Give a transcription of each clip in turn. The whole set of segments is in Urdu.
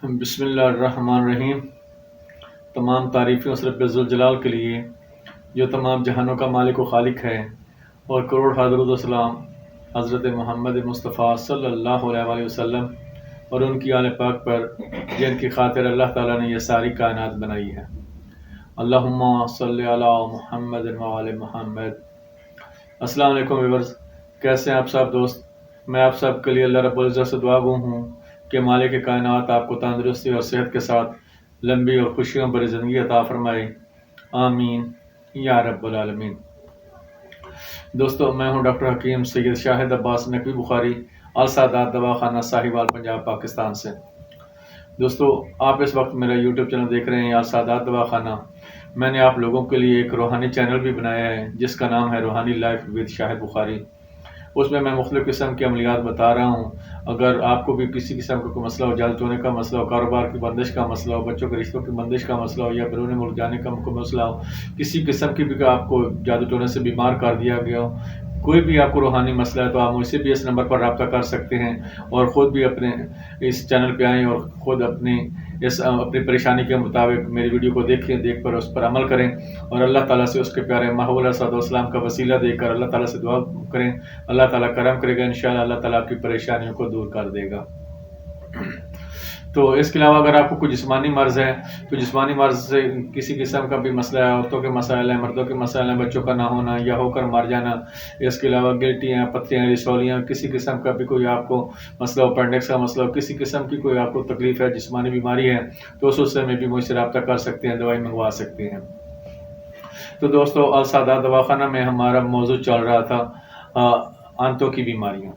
بسم اللہ الرحمن الرحیم۔ تمام تعریفیں اس رب ذوالجلال کے لیے جو تمام جہانوں کا مالک و خالق ہے، اور کروڑ حضرت وسلام حضرت محمد مصطفیٰ صلی اللہ علیہ وآلہ وسلم اور ان کی آل پاک پر جن کی خاطر اللہ تعالیٰ نے یہ ساری کائنات بنائی ہے۔ اللہم صلی علی محمد وعلی محمد۔ السلام علیکم ویورز، کیسے ہیں آپ سب دوست؟ میں آپ سب کے لیے اللہ رب العزت سے دعا گو ہوں کہ مالک کائنات آپ کو تندرستی اور صحت کے ساتھ لمبی اور خوشیوں بھری زندگی عطا فرمائے، آمین یا رب العالمین۔ دوستو، میں ہوں ڈاکٹر حکیم سید شاہد عباس نقوی بخاری، السادات دواخانہ ساہیوال، پنجاب، پاکستان سے۔ دوستو، آپ اس وقت میرا یوٹیوب چینل دیکھ رہے ہیں السادات دواخانہ۔ میں نے آپ لوگوں کے لیے ایک روحانی چینل بھی بنایا ہے جس کا نام ہے روحانی لائف ود شاہد بخاری۔ اس میں مختلف قسم کے عملیات بتا رہا ہوں۔ اگر آپ کو بھی کسی قسم کا کوئی مسئلہ ہو، جال چونے کا مسئلہ ہو، کاروبار کی بندش کا مسئلہ ہو، بچوں کے رشتوں کی بندش کا مسئلہ ہو، یا بیرون ملک جانے کا کوئی مسئلہ ہو، کسی قسم کی بھی آپ کو جادو ٹونے سے بیمار کر دیا گیا ہو، کوئی بھی آپ کو روحانی مسئلہ ہے تو آپ مجھ سے بھی اس نمبر پر رابطہ کر سکتے ہیں، اور خود بھی اپنے اس چینل پہ آئیں اور خود اپنی پریشانی کے مطابق میری ویڈیو کو دیکھ کر اس پر عمل کریں، اور اللہ تعالیٰ سے اس کے پیارے محبوب علیہ السلام کا وسیلہ دے کر اللہ تعالیٰ سے دعا کریں۔ اللہ تعالیٰ کرم کرے گا، انشاءاللہ اللہ تعالیٰ آپ کی پریشانیوں کو دور کر دے گا۔ تو اس کے علاوہ اگر آپ کو کوئی جسمانی مرض ہے تو جسمانی مرض سے کسی قسم کا بھی مسئلہ ہے، عورتوں کے مسائل ہیں، مردوں کے مسائل ہیں، بچوں کا نہ ہونا یا ہو کر مر جانا، اس کے علاوہ گلٹیاں، پتھریاں، رسولیاں، کسی قسم کا بھی کوئی آپ کو مسئلہ ہو، اپینڈکس کا مسئلہ ہو، کسی قسم کی کوئی آپ کو تکلیف ہے، جسمانی بیماری ہے، تو اس سلسلے میں بھی مجھ سے رابطہ کر سکتے ہیں، دوائی منگوا سکتے ہیں۔ تو دوستو، السادات دواخانہ میں ہمارا موضوع چل رہا تھا آنتوں کی بیماریاں۔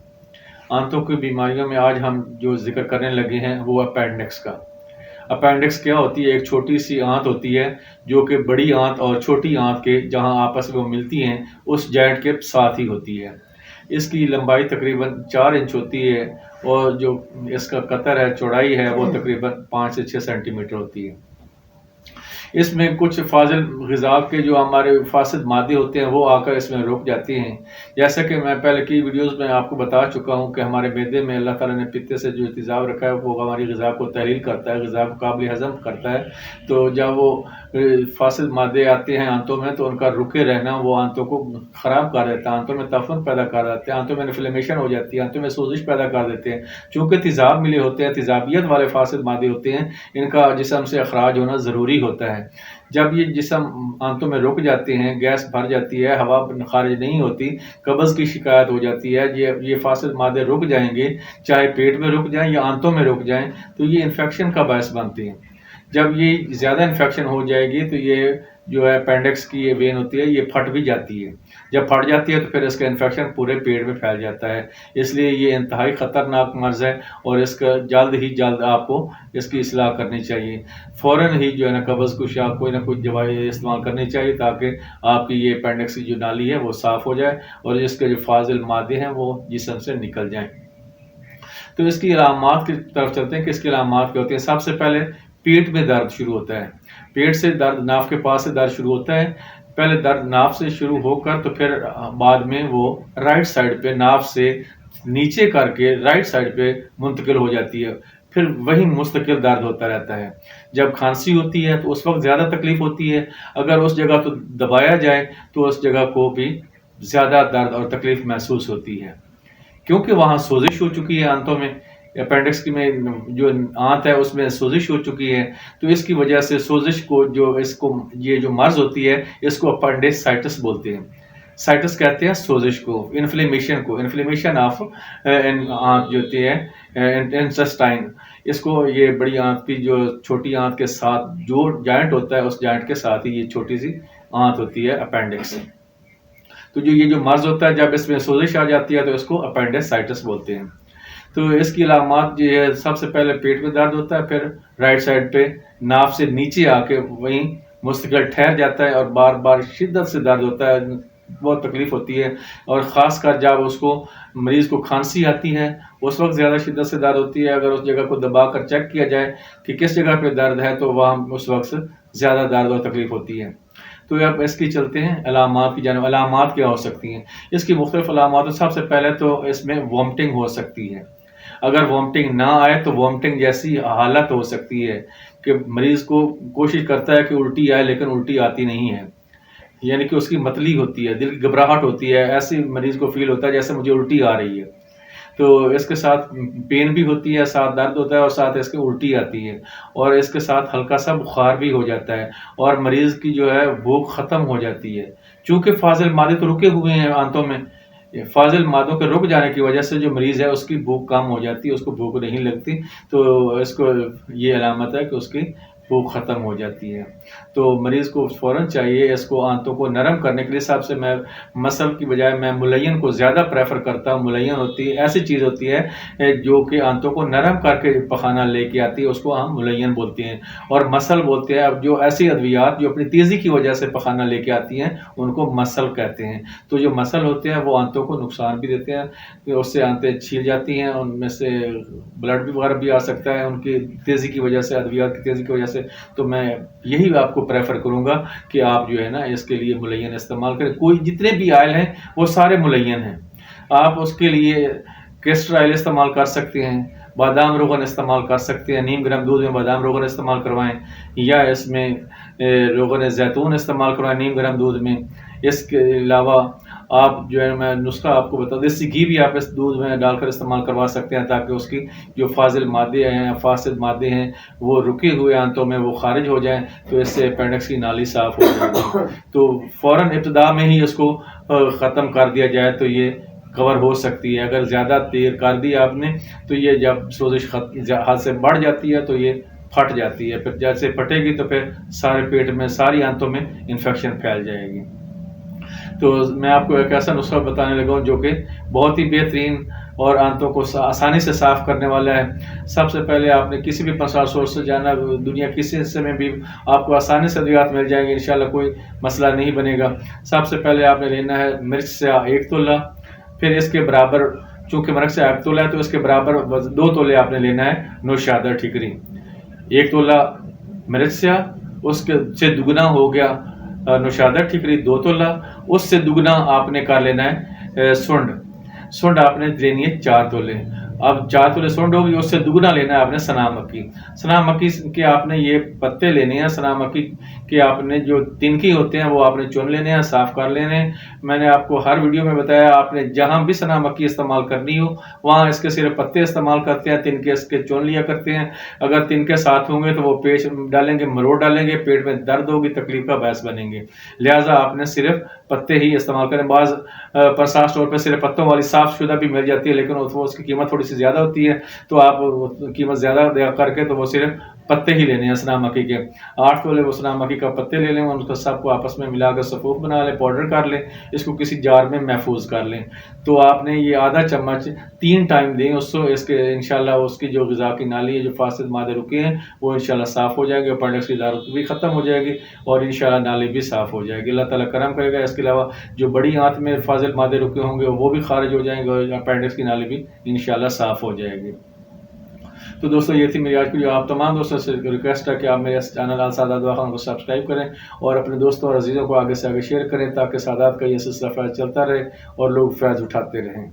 آنتوں کی بیماریوں میں آج ہم جو ذکر کرنے لگے ہیں وہ اپینڈکس کا۔ اپینڈکس کیا ہوتی ہے؟ ایک چھوٹی سی آنت ہوتی ہے جو کہ بڑی آنت اور چھوٹی آنت کے جہاں آپس میں وہ ملتی ہیں اس جوائنٹ کے ساتھ ہی ہوتی ہے۔ اس کی لمبائی تقریباً 4 انچ ہوتی ہے، اور جو اس کا قطر ہے، چوڑائی ہے، وہ تقریباً 5 سے 6 سینٹی میٹر ہوتی ہے۔ اس میں کچھ فاضل غذا کے جو ہمارے فاسد مادے ہوتے ہیں وہ آ کر اس میں رک جاتے ہیں۔ جیسا کہ میں پہلے کی ویڈیوز میں آپ کو بتا چکا ہوں کہ ہمارے معدے میں اللہ تعالیٰ نے پتے سے جو تیزاب رکھا ہے وہ ہماری غذا کو تحلیل کرتا ہے، غذا کو قابل ہضم کرتا ہے۔ تو جب وہ فاسد مادے آتے ہیں آنتوں میں تو ان کا رکے رہنا وہ آنتوں کو خراب کر دیتا ہے، آنتوں میں تعفن پیدا کر دیتے ہیں، آنتوں میں انفلیمیشن ہو جاتی ہے، آنتوں میں سوزش پیدا کر دیتے ہیں۔ چونکہ تیزاب ملے ہوتے ہیں، تیزابیت والے فاسد مادے ہوتے ہیں، ان کا جسم سے اخراج ہونا ضروری ہوتا ہے۔ جب یہ جسم آنتوں میں رک جاتے ہیں، گیس بھر جاتی ہے، ہوا خارج نہیں ہوتی، قبض کی شکایت ہو جاتی ہے، یہ فاسد مادے رک جائیں گے، چاہے پیٹ میں رک جائیں یا آنتوں میں رک جائیں تو یہ انفیکشن کا باعث بنتے ہیں۔ جب یہ زیادہ انفیکشن ہو جائے گی تو یہ جو ہے اپینڈکس کی یہ وین ہوتی ہے یہ پھٹ بھی جاتی ہے۔ جب پھٹ جاتی ہے تو پھر اس کا انفیکشن پورے پیٹ میں پھیل جاتا ہے۔ اس لیے یہ انتہائی خطرناک مرض ہے، اور اس کا جلد ہی جلد آپ کو اس کی اصلاح کرنی چاہیے۔ فوراً ہی جو ہے نا قبض کش یا کوئی نہ کوئی دوائی استعمال کرنی چاہیے تاکہ آپ کی یہ اپینڈکس کی جو نالی ہے وہ صاف ہو جائے اور اس کے جو فاضل مادے ہیں وہ جسم سے نکل جائیں۔ تو اس کی علامات کی طرف چلتے ہیں کہ اس کی علامات کیا ہوتی ہیں۔ سب سے پہلے پیٹ میں درد شروع ہوتا ہے، پیٹ سے درد، ناف کے پاس سے درد شروع ہوتا ہے۔ پہلے درد ناف سے شروع ہو کر تو پھر بعد میں وہ رائٹ سائڈ پہ ناف سے نیچے کر کے رائٹ سائڈ پہ منتقل ہو جاتی ہے، پھر وہی مستقل درد ہوتا رہتا ہے۔ جب کھانسی ہوتی ہے تو اس وقت زیادہ تکلیف ہوتی ہے، اگر اس جگہ تو دبایا جائے تو اس جگہ کو بھی زیادہ درد اور تکلیف محسوس ہوتی ہے، کیونکہ وہاں سوزش ہو چکی ہے آنتوں میں، اپینڈکس کی میں جو آنت ہے اس میں سوزش ہو چکی ہے۔ تو اس کی وجہ سے سوزش کو یہ جو مرض ہوتی ہے اس کو اپینڈیسائٹس بولتے ہیں۔ سائٹس کہتے ہیں سوزش کو، انفلیمیشن آف آنت جو ہوتی ہے انٹسٹائن، اس کو یہ بڑی آنت کی جو چھوٹی آنت کے ساتھ جو جوائنٹ ہوتا ہے اس جوائنٹ کے ساتھ ہی یہ چھوٹی سی آنت ہوتی ہے اپینڈکس۔ تو یہ جو مرض ہوتا ہے جب اس میں سوزش آ جاتی ہے تو اس کو اپینڈیسائٹس بولتے ہیں۔ تو اس کی علامات جو ہے سب سے پہلے پیٹ میں درد ہوتا ہے، پھر رائٹ سائڈ پہ ناف سے نیچے آ کے وہیں مستقل ٹھہر جاتا ہے اور بار بار شدت سے درد ہوتا ہے، بہت تکلیف ہوتی ہے، اور خاص کر جب مریض کو کھانسی آتی ہے اس وقت زیادہ شدت سے درد ہوتی ہے۔ اگر اس جگہ کو دبا کر چیک کیا جائے کہ کس جگہ پہ درد ہے تو وہاں اس وقت زیادہ درد اور تکلیف ہوتی ہے۔ تو اب اس کی چلتے ہیں علامات کی جانب۔ علامات کیا ہو سکتی ہیں؟ اس کی مختلف علامات، سب سے پہلے تو اس میں وامٹنگ ہو سکتی ہے۔ اگر وامٹنگ نہ آئے تو وامٹنگ جیسی حالت ہو سکتی ہے کہ مریض کو کوشش کرتا ہے کہ الٹی آئے لیکن الٹی آتی نہیں ہے، یعنی کہ اس کی متلی ہوتی ہے، دل کی گھبراہٹ ہوتی ہے، ایسی مریض کو فیل ہوتا ہے جیسے مجھے الٹی آ رہی ہے۔ تو اس کے ساتھ پین بھی ہوتی ہے، ساتھ درد ہوتا ہے اور ساتھ اس کے الٹی آتی ہے، اور اس کے ساتھ ہلکا سا بخار بھی ہو جاتا ہے، اور مریض کی جو ہے بھوک ختم ہو جاتی ہے، چونکہ فاضل مادے تو رکے ہوئے ہیں آنتوں میں۔ فاضل مادوں کے رک جانے کی وجہ سے جو مریض ہے اس کی بھوک کم ہو جاتی ہے، اس کو بھوک نہیں لگتی، تو اس کو یہ علامت ہے کہ اس کی بھوک ختم ہو جاتی ہے۔ تو مریض کو فوراً چاہیے اس کو آنتوں کو نرم کرنے کے لیے، حساب سے میں مسل کی بجائے میں ملین کو زیادہ پریفر کرتا ہوں۔ ملین ہوتی ہے ایسی چیز ہوتی ہے جو کہ آنتوں کو نرم کر کے پخانہ لے کے آتی ہے، اس کو ہم ملین بولتے ہیں، اور مسل بولتے ہیں اب جو ایسی ادویات جو اپنی تیزی کی وجہ سے پخانہ لے کے آتی ہیں ان کو مسل کہتے ہیں۔ تو جو مسل ہوتے ہیں وہ آنتوں کو نقصان بھی دیتے ہیں، کہ اس سے آنتیں چھیل جاتی ہیں، ان میں سے بلڈ بھی وغیرہ بھی آ سکتا ہے ان کی تیزی کی وجہ سے، ادویات کی تیزی کی وجہ سے۔ تو میں یہی آپ کو پریفر کروں گا کہ آپ جو ہے نا اس کے لیے ملین استعمال کریں۔ کوئی جتنے بھی آئل ہیں وہ سارے ملین ہیں، آپ اس کے لیے کیسٹر آئل استعمال کر سکتے ہیں، بادام روغن استعمال کر سکتے ہیں، نیم گرم دودھ میں بادام روغن استعمال کروائیں، یا اس میں روغن زیتون استعمال کروائیں نیم گرم دودھ میں۔ اس کے علاوہ آپ جو ہے میں نسخہ آپ کو بتا، دیسی گھی بھی آپ اس دودھ میں ڈال کر استعمال کروا سکتے ہیں، تاکہ اس کی جو فاضل مادے ہیں، فاسد مادے ہیں، وہ رکے ہوئے آنتوں میں وہ خارج ہو جائیں، تو اس سے اپینڈکس کی نالی صاف ہو جائے گی۔ تو فوراً ابتدا میں ہی اس کو ختم کر دیا جائے تو یہ کور ہو سکتی ہے۔ اگر زیادہ دیر کر دی آپ نے تو یہ جب سوزش حد سے بڑھ جاتی ہے تو یہ پھٹ جاتی ہے، پھر جیسے پھٹے گی تو پھر سارے پیٹ میں، ساری آنتوں میں انفیکشن پھیل جائے گی۔ تو میں آپ کو ایک ایسا نسخہ بتانے لگا ہوں جو کہ بہت ہی بہترین اور آنتوں کو آسانی سے صاف کرنے والا ہے۔ سب سے پہلے آپ نے کسی بھی مسال سورس سے جانا، دنیا کسی حصے میں بھی آپ کو آسانی سے ادویات مل جائیں گے، انشاءاللہ کوئی مسئلہ نہیں بنے گا۔ سب سے پہلے آپ نے لینا ہے مرچ سیاہ 1 تولہ، پھر اس کے برابر، چونکہ مرچ سیاہ 1 تولہ ہے تو اس کے برابر 2 تولے آپ نے لینا ہے نوشادر ٹھیکری۔ 1 تولہ مرچ سیاہ، اس کے سے دگنا ہو گیا نوشادر ٹھیکری 2 تولہ، اس سے دگنا آپ نے کر لینا ہے سنڈ آپ نے لینی ہے 4 تولے۔ اب 4 تولے سنڈ ہوگی، اس سے دگنا لینا ہے آپ نے سنا مکی۔ سنا مکی کے آپ نے یہ پتے لینے ہیں، سنا مکی کے آپ نے جو تنکی ہوتے ہیں وہ آپ نے چن لینے ہیں، صاف کر لینے ہیں۔ میں نے آپ کو ہر ویڈیو میں بتایا، آپ نے جہاں بھی سنا مکی استعمال کرنی ہو وہاں اس کے صرف پتے استعمال کرتے ہیں، تنکے اس کے چن لیا کرتے ہیں۔ اگر تنکے ساتھ ہوں گے تو وہ پیش ڈالیں گے، مروڑ ڈالیں گے، پیٹ میں درد ہوگی، تکلیف کا باعث بنیں گے، لہٰذا آپ نے صرف پتے ہی استعمال کریں۔ بعض پرساس اسٹور پہ صرف پتوں والی صاف شدہ بھی مل جاتی ہے، لیکن اس کی قیمت تھوڑی سی زیادہ ہوتی ہے، تو آپ قیمت زیادہ کر کے تو وہ صرف پتے ہی لینے ہیں سنا مکی کے۔ 8 تولے وہ سنا مکی کا پتے لے لیں، ان کو سب کو آپس میں ملا کر صفوف بنا لیں، پاؤڈر کر لیں، اس کو کسی جار میں محفوظ کر لیں۔ تو آپ نے یہ آدھا چمچ 3 ٹائم دیں اس کے، انشاءاللہ اس کی جو غذا کی نالی ہے، جو فاسد مادے رکے ہیں وہ انشاءاللہ صاف ہو جائے گی، اپینڈکس کی ضرورت بھی ختم ہو جائے گی، اور انشاءاللہ نالی بھی صاف ہو جائے گی۔ اللہ تعالیٰ کرم کرے گا۔ اس کے علاوہ جو بڑی آنت میں فاضل مادے رکے ہوں گے وہ بھی خارج ہو جائیں گے، اور اپینڈکس کی نالی بھی انشاءاللہ صاف ہو جائے گی۔ تو دوستو یہ تھی میری آج کی ویڈیو۔ آپ تمام دوستوں سے ریکویسٹ ہے کہ آپ میرے چینل السادات دواخانہ کو سبسکرائب کریں اور اپنے دوستوں اور عزیزوں کو آگے سے آگے شیئر کریں، تاکہ سادات کا یہ سلسلہ فیض چلتا رہے اور لوگ فیض اٹھاتے رہیں۔